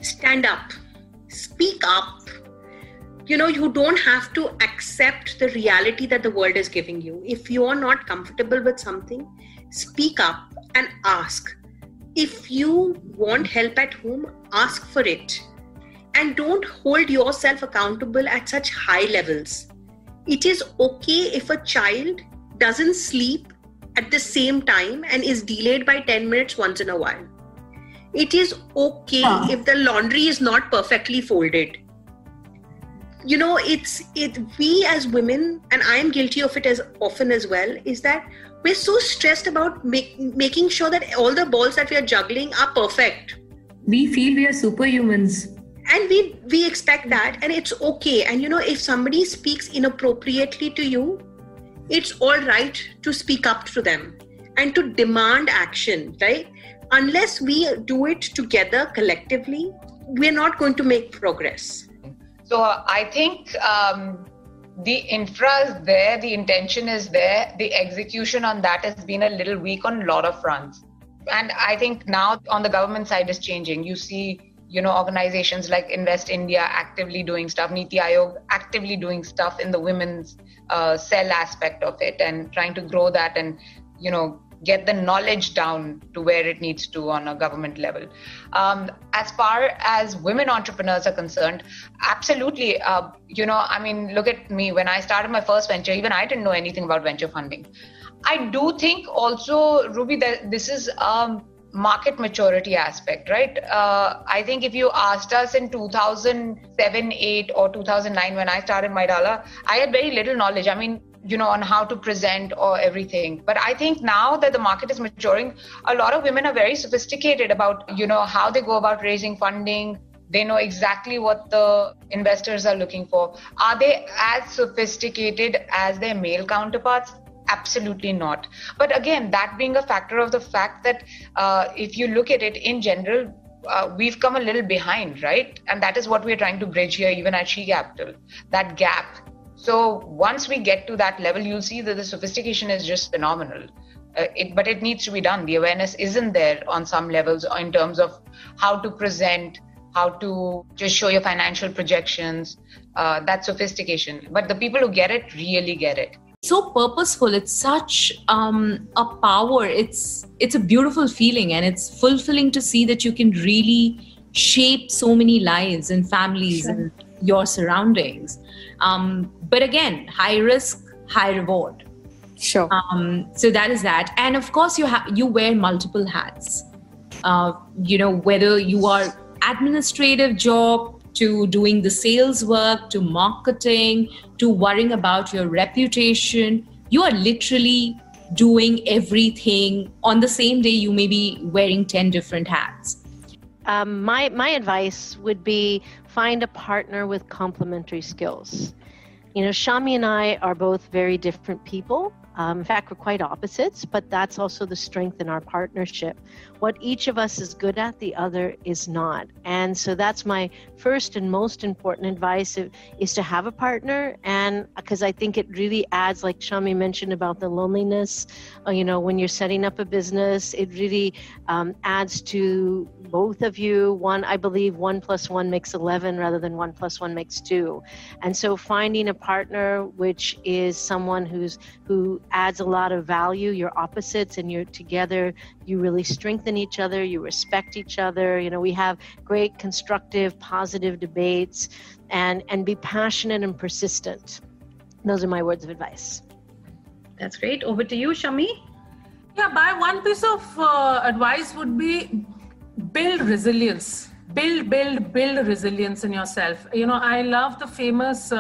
stand up, speak up. You don't have to accept the reality that the world is giving you. If you are not comfortable with something, speak up and ask. If you want help at home, ask for it. And don't hold yourself accountable at such high levels. It is okay if a child doesn't sleep at the same time and is delayed by 10 minutes once in a while. It is okay if the laundry is not perfectly folded. We as women, and I am guilty of it as often as well, is that we're so stressed about making sure that all the balls that we are juggling are perfect. We feel we are superhumans. And we expect that, and it's okay. And if somebody speaks inappropriately to you, it's all right to speak up to them and to demand action, right? Unless we do it together collectively, we're not going to make progress. So I think the infra is there, the intention is there, the execution on that has been a little weak on a lot of fronts. And I think now on the government side is changing. You see, organizations like Invest India actively doing stuff, Niti Aayog actively doing stuff in the women's cell aspect of it and trying to grow that and, get the knowledge down to where it needs to on a government level. As far as women entrepreneurs are concerned, absolutely. Look at me. When I started my first venture, even I didn't know anything about venture funding. I do think also, Ruby, that this is market maturity aspect, right? I think if you asked us in 2007, 8 or 2009, when I started Maidala, I had very little knowledge. On how to present or everything. But I think now that the market is maturing, a lot of women are very sophisticated about, how they go about raising funding. They know exactly what the investors are looking for. Are they as sophisticated as their male counterparts? Absolutely not. But again, that being a factor of the fact that if you look at it in general, we've come a little behind, right? And that is what we're trying to bridge here, even at She Capital, that gap. So once we get to that level, you'll see that the sophistication is just phenomenal. But it needs to be done. The awareness isn't there on some levels in terms of how to present, how to just show your financial projections, that sophistication. But the people who get it really get it. So purposeful. It's such a power. It's a beautiful feeling, and it's fulfilling to see that you can really shape so many lives and families and your surroundings. But again, high risk, high reward. Sure. So that is that. And of course, you wear multiple hats. Whether you are administrative job, to doing the sales work, to marketing, to worrying about your reputation, you are literally doing everything. On the same day, you may be wearing 10 different hats. My advice would be find a partner with complementary skills. Shami and I are both very different people. In fact, we're quite opposites, but that's also the strength in our partnership. What each of us is good at, the other is not. And so that's my first and most important advice is to have a partner. And because I think it really adds, like Shami mentioned about the loneliness, when you're setting up a business, it really adds to both of you. I believe 1 + 1 makes 11 rather than 1 + 1 makes 2. And so finding a partner, which is someone who adds a lot of value, you're opposites and you're together, you really strengthen each other, you respect each other. We have great constructive, positive debates, and be passionate and persistent. Those are my words of advice. That's great. Over to you, Shami. Yeah, my one piece of advice would be build resilience. Build resilience in yourself. I love the famous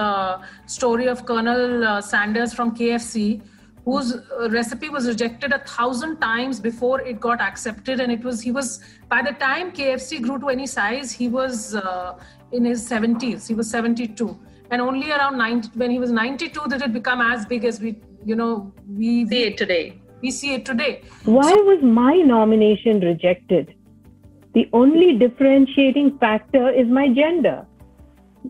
story of Colonel Sanders from KFC, whose recipe was rejected 1,000 times before it got accepted. And he was, by the time KFC grew to any size, he was in his 70s. He was 72. And only around when he was 92 did it become as big as we see it today. We see it today. Why was my nomination rejected? The only differentiating factor is my gender.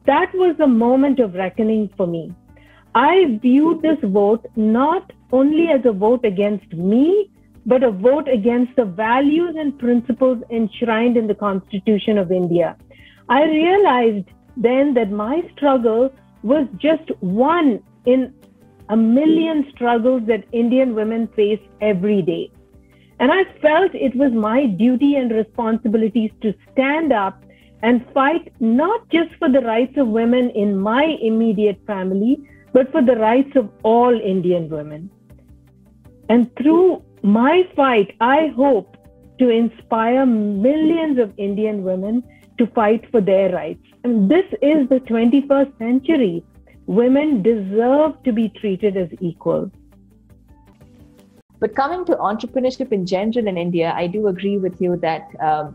That was a moment of reckoning for me. I viewed this vote not only as a vote against me, but a vote against the values and principles enshrined in the Constitution of India. I realized then that my struggle was just one in a million struggles that Indian women face every day. And I felt it was my duty and responsibilities to stand up and fight not just for the rights of women in my immediate family, but for the rights of all Indian women. And through my fight, I hope to inspire millions of Indian women to fight for their rights. And this is the 21st century. Women deserve to be treated as equals. But coming to entrepreneurship in general in India, I do agree with you that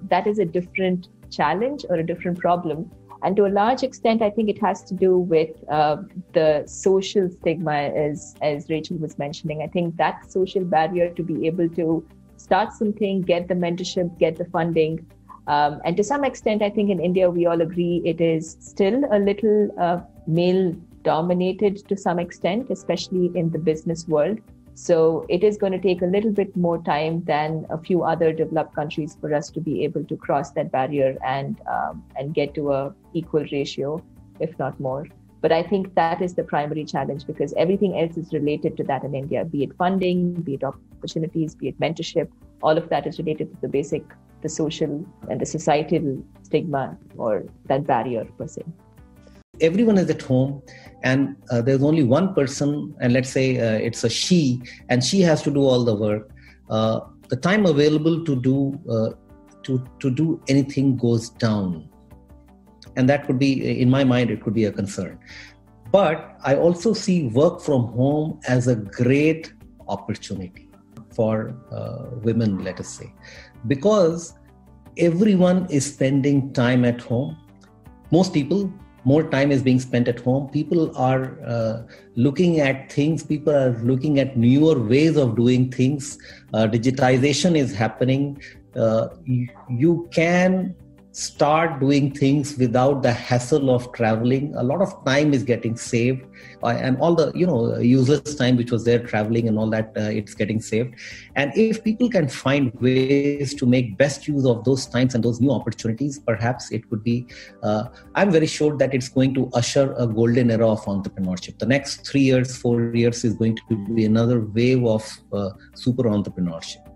that is a different challenge or a different problem. And to a large extent, I think it has to do with the social stigma, as Rachel was mentioning. I think that social barrier to be able to start something, get the mentorship, get the funding. And to some extent, I think in India, we all agree it is still a little male-dominated to some extent, especially in the business world. So it is going to take a little bit more time than a few other developed countries for us to be able to cross that barrier and get to a equal ratio, if not more. But I think that is the primary challenge, because everything else is related to that in India, be it funding, be it opportunities, be it mentorship. All of that is related to the social and the societal stigma or that barrier per se. Everyone is at home and there's only one person, and let's say it's a she, and she has to do all the work. The time available to do anything goes down. And that could be, in my mind, it could be a concern. But I also see work from home as a great opportunity for women, let us say, because everyone is spending time at home. Most people, more time is being spent at home. People are looking at things. People are looking at newer ways of doing things. Digitization is happening. You can start doing things without the hassle of traveling. A lot of time is getting saved, and all the useless time which was there traveling and all that, it's getting saved. And if people can find ways to make best use of those times and those new opportunities, perhaps it could be, I'm very sure that it's going to usher a golden era of entrepreneurship. The next 3 years, 4 years is going to be another wave of super entrepreneurship.